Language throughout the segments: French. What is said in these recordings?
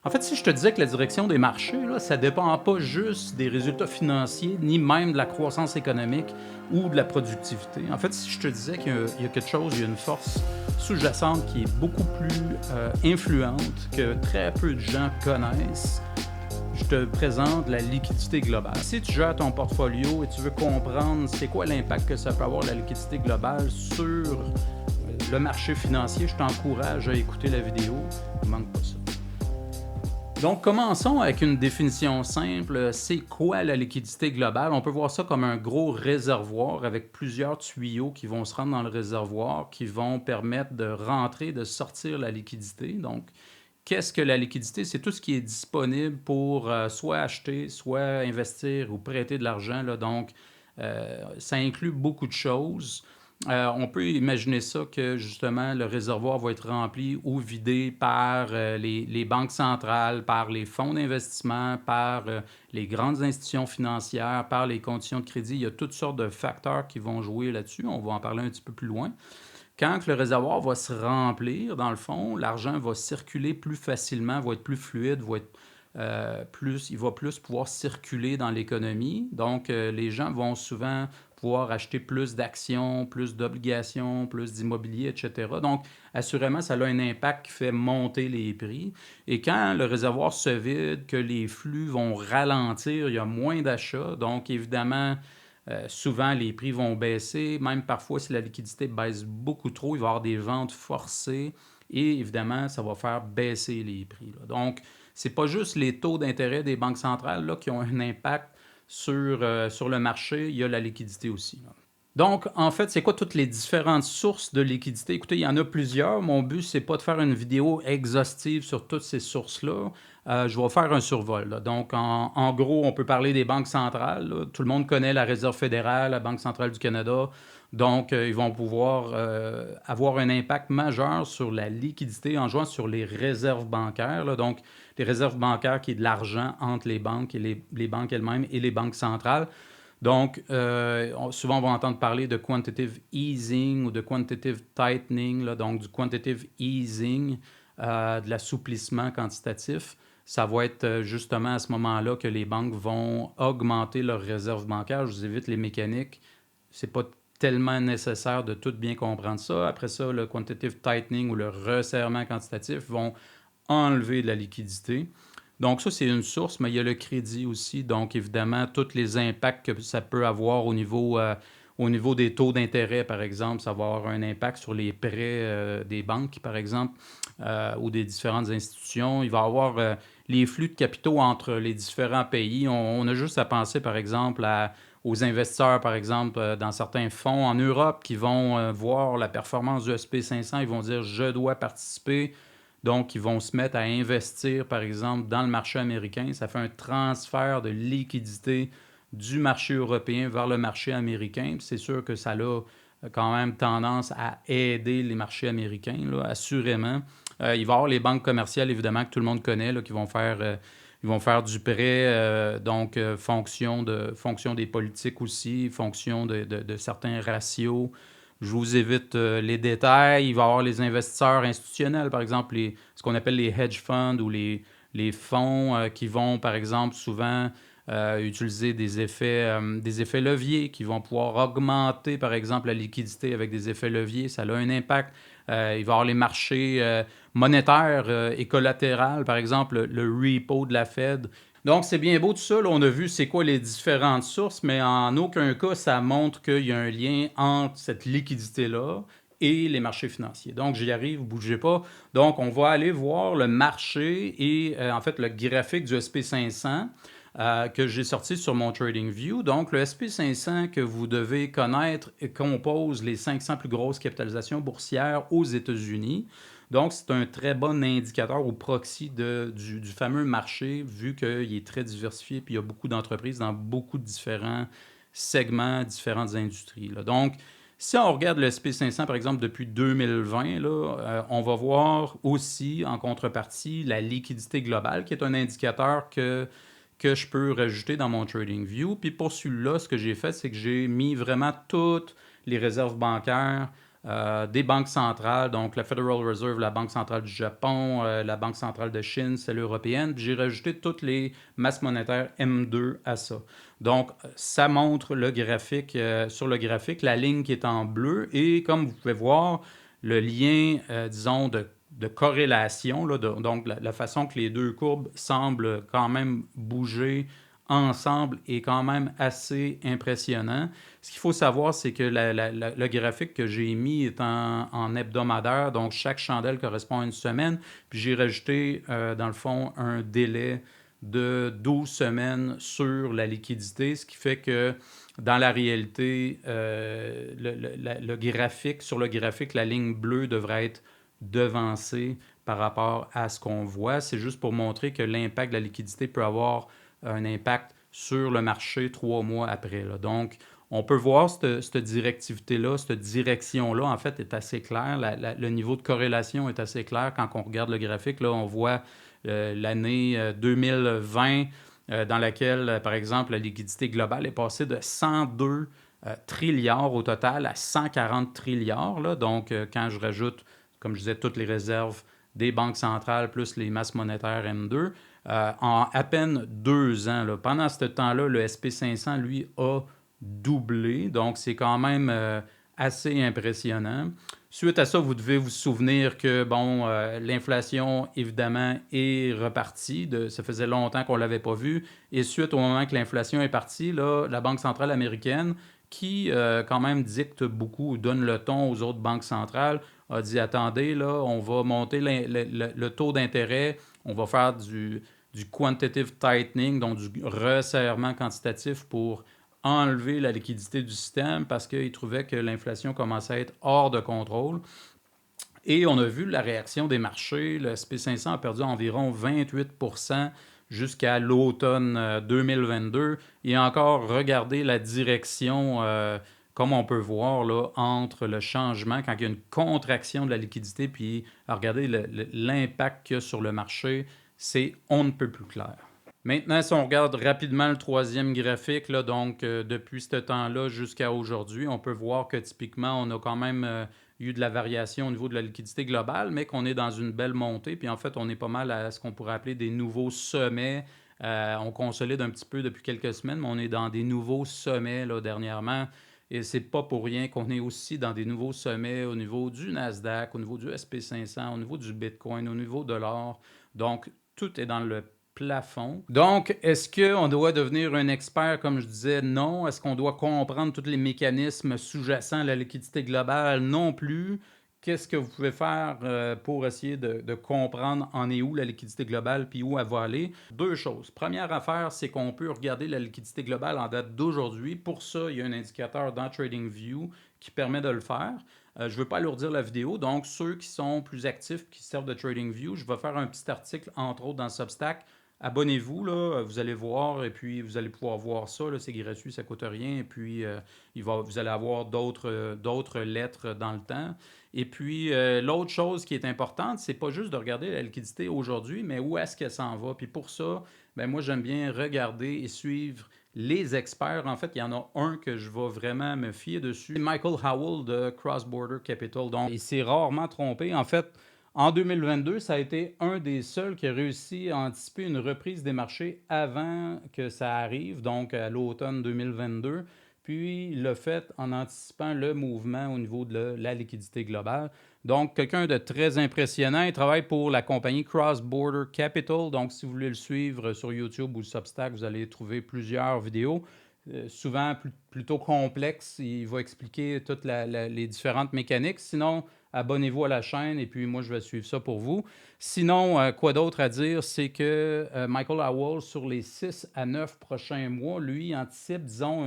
En fait, si je te disais que la direction des marchés, là, ça dépend pas juste des résultats financiers, ni même de la croissance économique ou de la productivité. En fait, si je te disais qu'il y a quelque chose, il y a une force sous-jacente qui est beaucoup plus influente, que très peu de gens connaissent, je te présente la liquidité globale. Si tu gères ton portfolio et tu veux comprendre c'est quoi l'impact que ça peut avoir la liquidité globale sur le marché financier, je t'encourage à écouter la vidéo. Ne manque pas ça. Donc, commençons avec une définition simple. C'est quoi la liquidité globale? On peut voir ça comme un gros réservoir avec plusieurs tuyaux qui vont se rendre dans le réservoir, qui vont permettre de rentrer, de sortir la liquidité. Donc, qu'est-ce que la liquidité? C'est tout ce qui est disponible pour soit acheter, soit investir ou prêter de l'argent. Donc, ça inclut beaucoup de choses. On peut imaginer ça que justement le réservoir va être rempli ou vidé par les banques centrales, par les fonds d'investissement, par les grandes institutions financières, par les conditions de crédit. Il y a toutes sortes de facteurs qui vont jouer là-dessus. On va en parler un petit peu plus loin. Quand le réservoir va se remplir, dans le fond, l'argent va circuler plus facilement, va être plus fluide, il va plus pouvoir circuler dans l'économie. Donc, les gens vont souvent pouvoir acheter plus d'actions, plus d'obligations, plus d'immobilier, etc. Donc, assurément, ça a un impact qui fait monter les prix. Et quand le réservoir se vide, que les flux vont ralentir, il y a moins d'achats. Donc, évidemment, souvent, les prix vont baisser. Même parfois, si la liquidité baisse beaucoup trop, il va y avoir des ventes forcées. Et évidemment, ça va faire baisser les prix. Donc, ce n'est pas juste les taux d'intérêt des banques centrales là, qui ont un impact sur le marché, il y a la liquidité aussi. Donc, en fait, c'est quoi toutes les différentes sources de liquidité? Écoutez, il y en a plusieurs. Mon but, c'est pas de faire une vidéo exhaustive sur toutes ces sources-là. Je vais faire un survol. Donc, en gros, on peut parler des banques centrales. Tout le monde connaît la Réserve fédérale, la Banque centrale du Canada. Donc, ils vont pouvoir avoir un impact majeur sur la liquidité en jouant sur les réserves bancaires. Donc, les réserves bancaires qui est de l'argent entre les banques et les banques elles-mêmes et les banques centrales. Donc, souvent, on va entendre parler de quantitative easing ou de quantitative tightening, donc du quantitative easing, de l'assouplissement quantitatif. Ça va être justement à ce moment-là que les banques vont augmenter leurs réserves bancaires. Je vous évite les mécaniques. C'est pas tellement nécessaire de tout bien comprendre ça. Après ça, le quantitative tightening ou le resserrement quantitatif vont enlever de la liquidité. Donc ça, c'est une source, mais il y a le crédit aussi. Donc évidemment, tous les impacts que ça peut avoir au niveau des taux d'intérêt, par exemple, ça va avoir un impact sur les prêts des banques, par exemple, ou des différentes institutions. Il va y avoir les flux de capitaux entre les différents pays. On a juste à penser, par exemple, aux investisseurs, par exemple, dans certains fonds en Europe qui vont voir la performance du SP 500. Ils vont dire, je dois participer. Donc, ils vont se mettre à investir, par exemple, dans le marché américain. Ça fait un transfert de liquidité du marché européen vers le marché américain. C'est sûr que ça a quand même tendance à aider les marchés américains, là, assurément. Il va y avoir les banques commerciales, évidemment, que tout le monde connaît, là, qui vont faire du prêt, donc fonction des politiques aussi, fonction de certains ratios. Je vous évite les détails. Il va y avoir les investisseurs institutionnels, par exemple, ce qu'on appelle les hedge funds ou les fonds qui vont, par exemple, souvent utiliser des effets leviers qui vont pouvoir augmenter, par exemple, la liquidité avec des effets leviers. Ça a un impact. Il va y avoir les marchés monétaires et collatéraux, par exemple, le repo de la Fed. Donc, c'est bien beau tout ça. Là, on a vu c'est quoi les différentes sources, mais en aucun cas, ça montre qu'il y a un lien entre cette liquidité-là et les marchés financiers. Donc, j'y arrive, bougez pas. Donc, on va aller voir le marché et en fait le graphique du SP 500 que j'ai sorti sur mon TradingView. Donc, le SP 500 que vous devez connaître compose les 500 plus grosses capitalisations boursières aux États-Unis. Donc, c'est un très bon indicateur ou proxy du fameux marché, vu qu'il est très diversifié, puis il y a beaucoup d'entreprises dans beaucoup de différents segments, différentes industries. Là. Donc, si on regarde le SP 500, par exemple, depuis 2020, là, on va voir aussi, en contrepartie, la liquidité globale, qui est un indicateur que je peux rajouter dans mon TradingView. Puis pour celui-là, ce que j'ai fait, c'est que j'ai mis vraiment toutes les réserves bancaires des banques centrales, donc la Federal Reserve, la Banque centrale du Japon, la Banque centrale de Chine, celle européenne, puis j'ai rajouté toutes les masses monétaires M2 à ça. Donc, ça montre le graphique, sur le graphique, la ligne qui est en bleu, et comme vous pouvez voir, le lien, disons, de corrélation, là, donc la façon que les deux courbes semblent quand même bouger ensemble est quand même assez impressionnant. Ce qu'il faut savoir, c'est que le graphique que j'ai mis est en hebdomadaire, donc chaque chandelle correspond à une semaine, puis j'ai rajouté, dans le fond, un délai de 12 semaines sur la liquidité, ce qui fait que dans la réalité, le graphique, sur le graphique, la ligne bleue devrait être devancée par rapport à ce qu'on voit. C'est juste pour montrer que l'impact de la liquidité peut avoir un impact sur le marché 3 mois après, là. Donc, on peut voir cette directivité-là, cette direction-là, en fait, est assez claire. Le niveau de corrélation est assez clair quand on regarde le graphique. Là, on voit l'année 2020 dans laquelle, par exemple, la liquidité globale est passée de 102 trilliards au total à 140 trilliards. Là. Donc, quand je rajoute, comme je disais, toutes les réserves des banques centrales plus les masses monétaires M2, en à peine 2 ans. Là. Pendant ce temps-là, le SP500, lui, a doublé. Donc, c'est quand même assez impressionnant. Suite à ça, vous devez vous souvenir que, bon, l'inflation, évidemment, est repartie. Ça faisait longtemps qu'on ne l'avait pas vu. Et suite au moment que l'inflation est partie, là, la Banque centrale américaine, qui, quand même, dicte beaucoup, donne le ton aux autres banques centrales, a dit, attendez, là, on va monter le taux d'intérêt, on va faire du quantitative tightening, donc du resserrement quantitatif pour enlever la liquidité du système parce qu'ils trouvaient que l'inflation commençait à être hors de contrôle. Et on a vu la réaction des marchés. Le SP500 a perdu environ 28% jusqu'à l'automne 2022. Et encore, regardez la direction, comme on peut voir, là, entre le changement, quand il y a une contraction de la liquidité, puis regardez l'impact qu'il y a sur le marché, c'est on ne peut plus clair. Maintenant, si on regarde rapidement le troisième graphique, là, donc depuis ce temps-là jusqu'à aujourd'hui, on peut voir que typiquement, on a quand même eu de la variation au niveau de la liquidité globale, mais qu'on est dans une belle montée. Puis en fait, on est pas mal à ce qu'on pourrait appeler des nouveaux sommets. On consolide un petit peu depuis quelques semaines, mais on est dans des nouveaux sommets là, dernièrement. Et c'est pas pour rien qu'on est aussi dans des nouveaux sommets au niveau du Nasdaq, au niveau du SP500, au niveau du Bitcoin, au niveau de l'or. Donc, tout est dans le plafond. Donc, est-ce qu'on doit devenir un expert, comme je disais? Non. Est-ce qu'on doit comprendre tous les mécanismes sous-jacents à la liquidité globale? Non plus. Qu'est-ce que vous pouvez faire pour essayer de comprendre en est où la liquidité globale puis où elle va aller? Deux choses. Première affaire, c'est qu'on peut regarder la liquidité globale en date d'aujourd'hui. Pour ça, il y a un indicateur dans TradingView qui permet de le faire. Je ne veux pas alourdir la vidéo, donc ceux qui sont plus actifs, qui servent de TradingView, je vais faire un petit article, entre autres, dans Substack. Abonnez-vous, là, vous allez voir, et puis vous allez pouvoir voir ça, là, c'est gratuit, ça ne coûte rien, et puis vous allez avoir d'autres lettres dans le temps. Et puis, l'autre chose qui est importante, c'est pas juste de regarder la liquidité aujourd'hui, mais où est-ce qu'elle s'en va. Puis pour ça, ben moi, j'aime bien regarder et suivre les experts. En fait, il y en a un que je vais vraiment me fier dessus. C'est Michael Howell de Cross Border Capital. Donc, il s'est rarement trompé. En fait, en 2022, ça a été un des seuls qui a réussi à anticiper une reprise des marchés avant que ça arrive, donc à l'automne 2022. Puis il l'a fait en anticipant le mouvement au niveau de la liquidité globale. Donc, quelqu'un de très impressionnant. Il travaille pour la compagnie Cross Border Capital. Donc, si vous voulez le suivre sur YouTube ou Substack, vous allez trouver plusieurs vidéos. Souvent plutôt complexes. Il va expliquer toutes les différentes mécaniques. Sinon, abonnez-vous à la chaîne et puis moi, je vais suivre ça pour vous. Sinon, quoi d'autre à dire, c'est que Michael Howell, sur les 6 à 9 prochains mois, lui, anticipe, disons,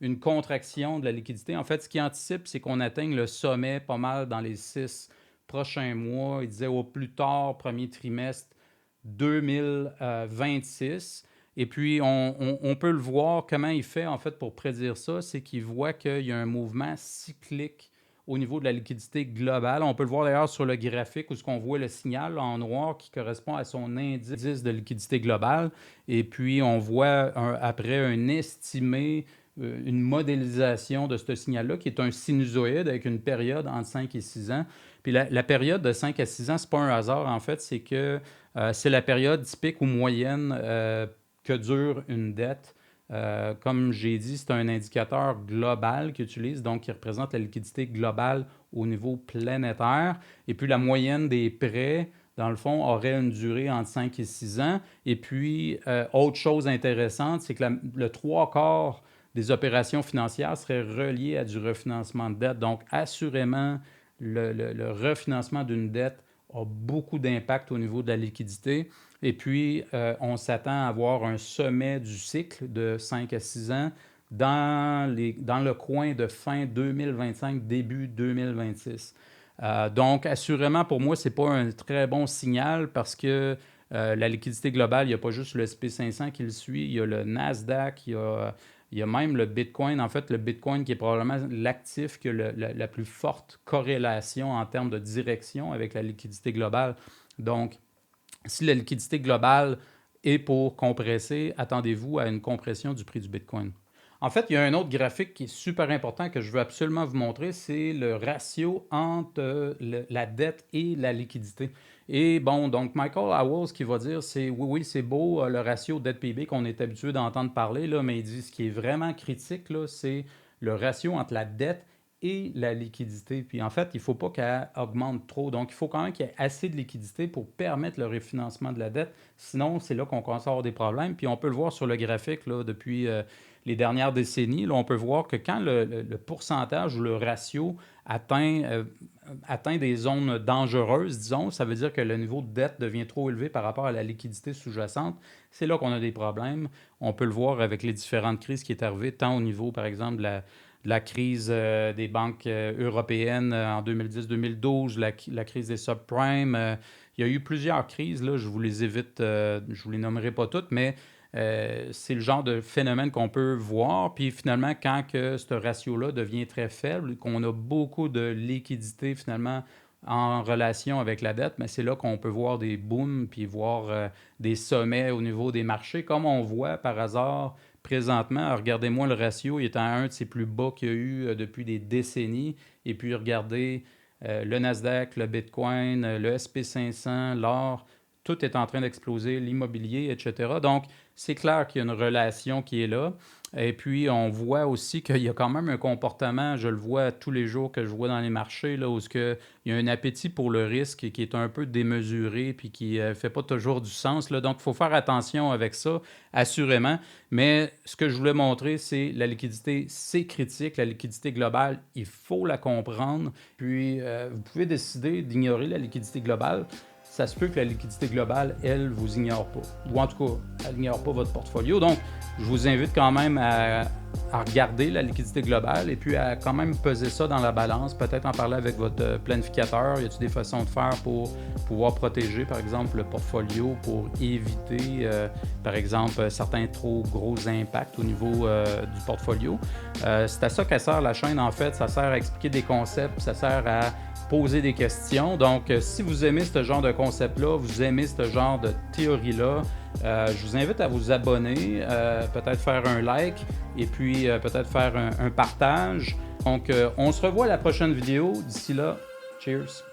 une contraction de la liquidité. En fait, ce qu'il anticipe, c'est qu'on atteigne le sommet pas mal dans les 6 prochains mois. Il disait au plus tard, premier trimestre 2026. Et puis, on peut le voir, comment il fait en fait pour prédire ça, c'est qu'il voit qu'il y a un mouvement cyclique au niveau de la liquidité globale. On peut le voir d'ailleurs sur le graphique où on voit le signal en noir qui correspond à son indice de liquidité globale. Et puis, on voit après un estimé une modélisation de ce signal-là, qui est un sinusoïde avec une période entre 5 et 6 ans. Puis la période de 5 à 6 ans, c'est pas un hasard, en fait, c'est que c'est la période typique ou moyenne que dure une dette. Comme j'ai dit, c'est un indicateur global qu'ils utilisent, donc qui représente la liquidité globale au niveau planétaire. Et puis la moyenne des prêts, dans le fond, aurait une durée entre 5 et 6 ans. Et puis, autre chose intéressante, c'est que le trois quarts des opérations financières seraient reliées à du refinancement de dette. Donc, assurément, le refinancement d'une dette a beaucoup d'impact au niveau de la liquidité. Et puis, on s'attend à avoir un sommet du cycle de 5 à 6 ans dans le coin de fin 2025, début 2026. Donc, assurément, pour moi, ce n'est pas un très bon signal parce que la liquidité globale, il n'y a pas juste le SP500 qui le suit, il y a le Nasdaq, il y a même le Bitcoin. En fait, le Bitcoin qui est probablement l'actif qui a la plus forte corrélation en termes de direction avec la liquidité globale. Donc, si la liquidité globale est pour compresser, attendez-vous à une compression du prix du Bitcoin. En fait, il y a un autre graphique qui est super important que je veux absolument vous montrer, c'est le ratio entre la dette et la liquidité. Et bon, donc Michael Howells, ce qu'il va dire, c'est oui, c'est beau le ratio dette-PIB qu'on est habitué d'entendre parler, là, mais il dit ce qui est vraiment critique, là, c'est le ratio entre la dette et la liquidité. Puis en fait, il ne faut pas qu'elle augmente trop. Donc, il faut quand même qu'il y ait assez de liquidité pour permettre le refinancement de la dette. Sinon, c'est là qu'on commence à avoir des problèmes. Puis on peut le voir sur le graphique là, depuis les dernières décennies. Là, on peut voir que quand le pourcentage ou le ratio atteint des zones dangereuses, disons, ça veut dire que le niveau de dette devient trop élevé par rapport à la liquidité sous-jacente. C'est là qu'on a des problèmes. On peut le voir avec les différentes crises qui sont arrivées, tant au niveau, par exemple, de la crise des banques européennes en 2010-2012, la crise des subprimes. Il y a eu plusieurs crises, là, je vous les évite, je ne vous les nommerai pas toutes, mais c'est le genre de phénomène qu'on peut voir. Puis finalement, quand que ce ratio-là devient très faible, qu'on a beaucoup de liquidité finalement en relation avec la dette, mais c'est là qu'on peut voir des booms puis voir des sommets au niveau des marchés, comme on voit par hasard présentement. Regardez-moi le ratio, il est à un de ses plus bas qu'il y a eu depuis des décennies. Et puis regardez le Nasdaq, le Bitcoin, le SP500, l'or, tout est en train d'exploser, l'immobilier, etc. Donc, c'est clair qu'il y a une relation qui est là. Et puis, on voit aussi qu'il y a quand même un comportement, je le vois tous les jours que je vois dans les marchés, là, où il y a un appétit pour le risque qui est un peu démesuré puis qui ne fait pas toujours du sens, là. Donc, il faut faire attention avec ça, assurément. Mais ce que je voulais montrer, c'est la liquidité, c'est critique. La liquidité globale, il faut la comprendre. Puis, vous pouvez décider d'ignorer la liquidité globale. Ça se peut que la liquidité globale, elle, vous ignore pas. Ou en tout cas, elle n'ignore pas votre portfolio. Donc, je vous invite quand même à regarder la liquidité globale et puis à quand même peser ça dans la balance, peut-être en parler avec votre planificateur. Y a-t-il des façons de faire pour pouvoir protéger, par exemple, le portfolio pour éviter, par exemple, certains trop gros impacts au niveau du portfolio? C'est à ça qu'elle sert la chaîne, en fait. Ça sert à expliquer des concepts, ça sert à poser des questions. Donc, si vous aimez ce genre de concept-là, vous aimez ce genre de théorie-là, je vous invite à vous abonner, peut-être faire un like et puis peut-être faire un partage. Donc, on se revoit à la prochaine vidéo. D'ici là, cheers!